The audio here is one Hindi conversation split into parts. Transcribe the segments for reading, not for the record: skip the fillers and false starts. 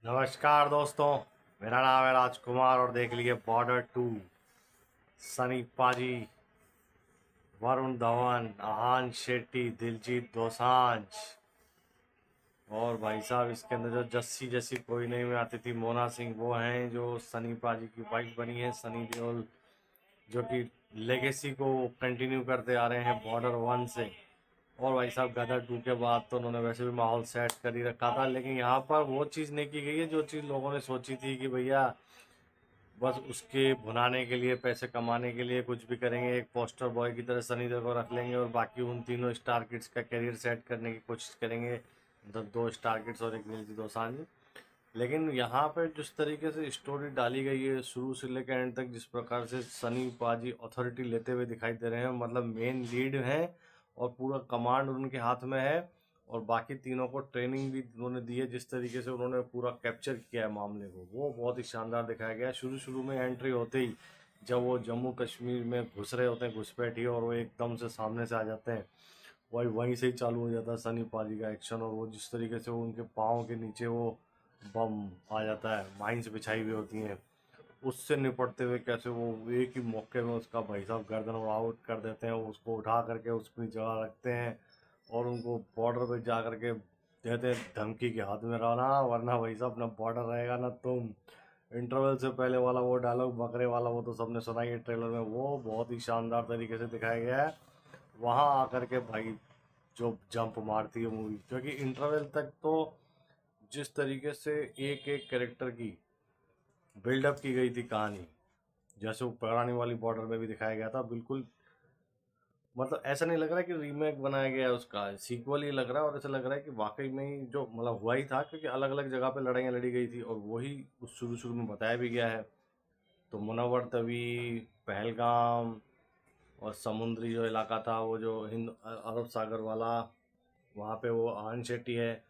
नमस्कार दोस्तों। मेरा नाम है राजकुमार और देख लिए बॉर्डर 2। सनी पाजी, वरुण धवन, आहान शेट्टी, दिलजीत दोसांझ और भाई साहब इसके अंदर जो जस्सी जैसी कोई नहीं में आती थी मोना सिंह, वो हैं जो सनी पाजी की वाइफ बनी है, सनी देओल, जो कि लेगेसी को कंटिन्यू करते आ रहे हैं बॉर्डर 1 से। और भाई साहब गदर 2 के बाद तो उन्होंने वैसे भी माहौल सेट कर ही रखा था, लेकिन यहाँ पर वो चीज़ नहीं की गई है जो चीज़ लोगों ने सोची थी कि भैया बस उसके भुनाने के लिए, पैसे कमाने के लिए कुछ भी करेंगे, एक पोस्टर बॉय की तरह सनी देओल को रख लेंगे और बाकी उन तीनों स्टार किड्स का करियर सेट करने की कोशिश करेंगे, मतलब 2 स्टार किड्स और एक दिलजीत दोसांझ। लेकिन यहाँ पर जिस तरीके से स्टोरी डाली गई है शुरू से लेकर एंड तक, जिस प्रकार से सनी पाजी अथॉरिटी लेते हुए दिखाई दे रहे हैं, मतलब मेन लीड हैं और पूरा कमांड उनके हाथ में है, और बाकी तीनों को ट्रेनिंग भी उन्होंने दी है, जिस तरीके से उन्होंने पूरा कैप्चर किया है मामले को, वो बहुत ही शानदार दिखाया गया है। शुरू शुरू में एंट्री होते ही जब वो जम्मू कश्मीर में घुस रहे होते हैं घुसपैठी, और वो एकदम से सामने से आ जाते हैं, वही वहीं से ही चालू हो जाता है सनी पाजी का एक्शन। और वो जिस तरीके से वो उनके पाँव के नीचे वो बम आ जाता है, माइंस बिछाई हुई होती हैं, उससे निपटते हुए कैसे वो एक ही मौके में उसका भाई साहब गर्दन आउट कर देते हैं, उसको उठा करके उसकी जगह रखते हैं और उनको बॉर्डर पे जा करके देते हैं धमकी के हाथ में रहना, वरना भाई साहब ना बॉर्डर रहेगा ना तुम। इंटरवल से पहले वाला वो डायलॉग बकरे वाला वो तो सबने सुना ही है ट्रेलर में, वो बहुत ही शानदार तरीके से दिखाया गया है। वहाँ आकर के भाई जो जंप मारती है मूवी, क्योंकि इंटरवल तक तो जिस तरीके से एक एक कैरेक्टर की बिल्डअप की गई थी कहानी, जैसे वो पुरानी वाली बॉर्डर में भी दिखाया गया था, बिल्कुल मतलब ऐसा नहीं लग रहा है कि रीमेक बनाया गया है, उसका सीक्वल ही लग रहा है। और ऐसा लग रहा है कि वाकई में ही जो मतलब हुआ ही था, क्योंकि अलग अलग जगह पे लड़ाइयाँ लड़ी गई थी और वही उस शुरू शुरू में बताया भी गया है। तो मुनव्वर तवी, पहलगाम और समुद्री जो इलाका था वो जो हिंद अरब सागर वाला, वहाँ पे वो आन शेट्टी है,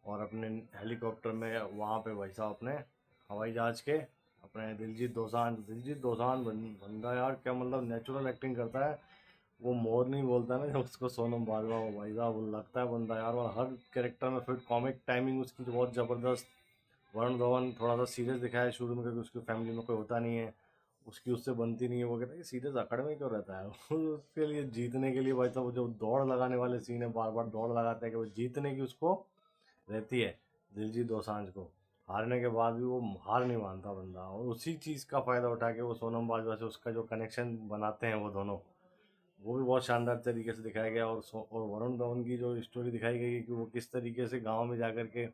और अपने हेलीकॉप्टर में वहाँ पे भाई साहब अपने हवाई जहाज़ के अपने दिलजीत दोसांझ बंदा यार क्या मतलब नेचुरल एक्टिंग करता है। वो मोरनी बोलता है ना जब उसको सोनम बाजवा, वो भाई साहब वो लगता है बंदा यार, और हर कैरेक्टर में फिर कॉमिक टाइमिंग उसकी तो बहुत ज़बरदस्त। वरुण धवन थोड़ा सा सीरियस दिखाया है शुरू में, क्योंकि उसकी फैमिली में कोई होता नहीं है, उसकी उससे बनती नहीं है, वो कहता है कि सीरियस अकड़ में क्यों रहता है उसके लिए जीतने के लिए भाई साहब वो जो दौड़ लगाने वाले सीन है, बार बार दौड़ लगाते हैं कि वो जीतने की उसको रहती है दिलजीत दोसांझ को। हारने के बाद भी वो हार नहीं मानता बंदा, और उसी चीज़ का फ़ायदा उठा के वो सोनम बाजवा से उसका जो कनेक्शन बनाते हैं वो दोनों, वो भी बहुत शानदार तरीके से दिखाया गया। और वरुण धवन की जो स्टोरी दिखाई गई है कि वो किस तरीके से गांव में जाकर के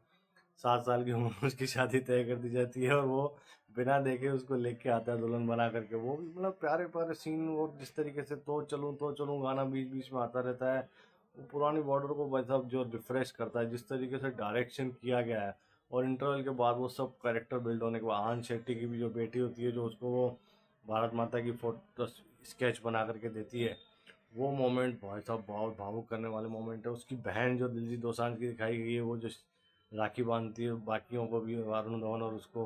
7 साल की उम्र में उसकी शादी तय कर दी जाती है और वो बिना देखे उसको लेके आता है दुल्हन बना करके, वो भी मतलब प्यारे प्यारे सीन। वो जिस तरीके से तो चलूँ गाना बीच बीच में आता रहता है, वो पुरानी बॉर्डर को भाई साहब जो रिफ्रेश करता है, जिस तरीके से डायरेक्शन किया गया है। और इंटरवल के बाद वो सब कैरेक्टर बिल्ड होने के बाद आन शेट्टी की भी जो बेटी होती है, जो उसको वो भारत माता की फोटो स्केच बना करके देती है, वो मोमेंट भाई साहब बहुत भावुक करने वाले मोमेंट है। उसकी बहन जो दिलजीत दोसांझ की दिखाई गई है, वो जो राखी बांधती है बाकियों को भी, वरुण धवन और उसको,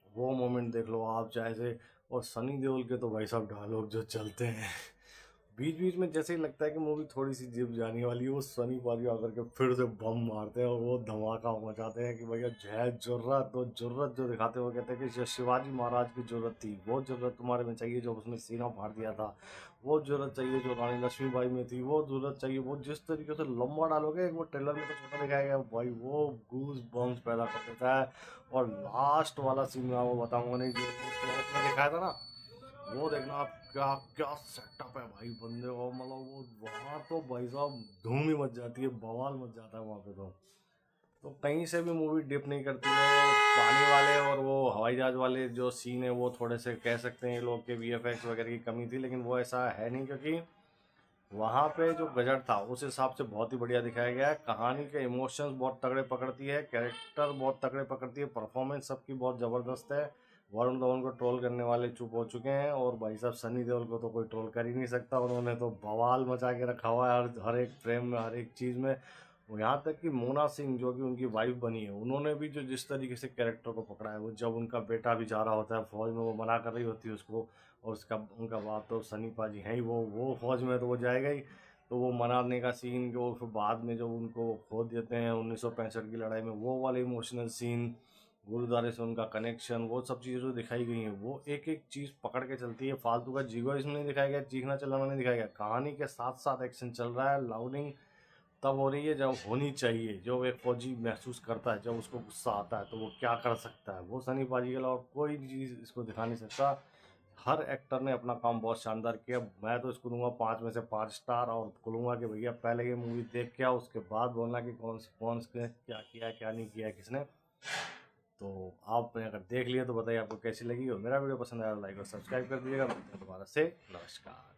वो मोमेंट देख लो आप चाहे से। और सनी देओल के तो भाई साहब डायलॉग जो चलते हैं बीच बीच में, जैसे ही लगता है कि मूवी थोड़ी सी जिप जाने वाली है, वो सनी पाजी आकर के फिर से बम मारते हैं और वो धमाका मचाते हैं कि भैया जय जुर्रत। तो जुर्रत जो दिखाते हुए कहते हैं कि जो शिवाजी महाराज की जुर्रत थी, वो जुर्रत तुम्हारे में चाहिए जो उसने सीना फाड़ दिया था, वो जुर्रत चाहिए जो रानी लक्ष्मीबाई में थी, वो जुर्रत चाहिए। वो जिस तरीके से लंबा डालोगे, एक वो ट्रेलर में तो छोटा दिखाया गया भाई, वो गूज बम्स पैदा कर देता है। और लास्ट वाला सीन मैं वो बताऊंगा नहीं, जो उसने दिखाया था ना, वो देखना आप, क्या क्या सेटअप है भाई बंदे को, मतलब वो वहाँ तो भाई साहब धूम ही मच जाती है, बवाल मच जाता है वहाँ पे तो कहीं से भी मूवी डिप नहीं करती है। पानी वाले और वो हवाई जहाज वाले जो सीन है, वो थोड़े से कह सकते हैं ये लोग के वीएफएक्स वगैरह की कमी थी, लेकिन वो ऐसा है नहीं, क्योंकि वहाँ पे जो बजट था उस हिसाब से बहुत ही बढ़िया दिखाया गया है। कहानी के इमोशंस बहुत तगड़े पकड़ती है, कैरेक्टर बहुत तगड़े पकड़ती है, परफॉर्मेंस सबकी बहुत ज़बरदस्त है। वरुण धवन को ट्रोल करने वाले चुप हो चुके हैं, और भाई साहब सनी देओल को तो कोई ट्रोल कर ही नहीं सकता, उन्होंने तो बवाल मचा के रखा हुआ है हर हर एक फ्रेम में, हर एक चीज़ में। और यहाँ तक कि मोना सिंह जो कि उनकी वाइफ बनी है, उन्होंने भी जो जिस तरीके से कैरेक्टर को पकड़ा है, वो जब उनका बेटा भी जा रहा होता है फौज में, वो मना कर रही होती है उसको, और उसका उनका बाप तो सनी पाजी है ही, वो फौज में तो वो जाएगा ही, तो वो मनाने का सीन, जो फिर बाद में जो उनको खो देते हैं 1965 की लड़ाई में, वो वाले इमोशनल सीन, गुरुद्वारे से उनका कनेक्शन, वो सब चीज़ें जो दिखाई गई हैं वो एक एक चीज़ पकड़ के चलती है। फालतू का जीगो इसमें नहीं दिखाया गया, चीखना चिल्लाना नहीं दिखाया गया। कहानी के साथ साथ एक्शन चल रहा है। लाउडिंग तब हो रही है जब होनी चाहिए। जो एक फौजी महसूस करता है, जब उसको गुस्सा आता है तो वो क्या कर सकता है, वो सनी पाजी के अलावा कोई चीज़ इसको दिखा नहीं सकता। हर एक्टर ने अपना काम बहुत शानदार किया। मैं तो इसको दूंगा 5 में से 5 स्टार, और बोलूँगा कि भैया पहले ये मूवी देख के आओ, उसके बाद बोलना कि कौन से क्या किया क्या नहीं किया किसने। तो आपने अगर देख लिया तो बताइए आपको कैसी लगी, और मेरा वीडियो पसंद आया तो लाइक और सब्सक्राइब कर दीजिएगा। मिलते हैं दोबारा से, नमस्कार।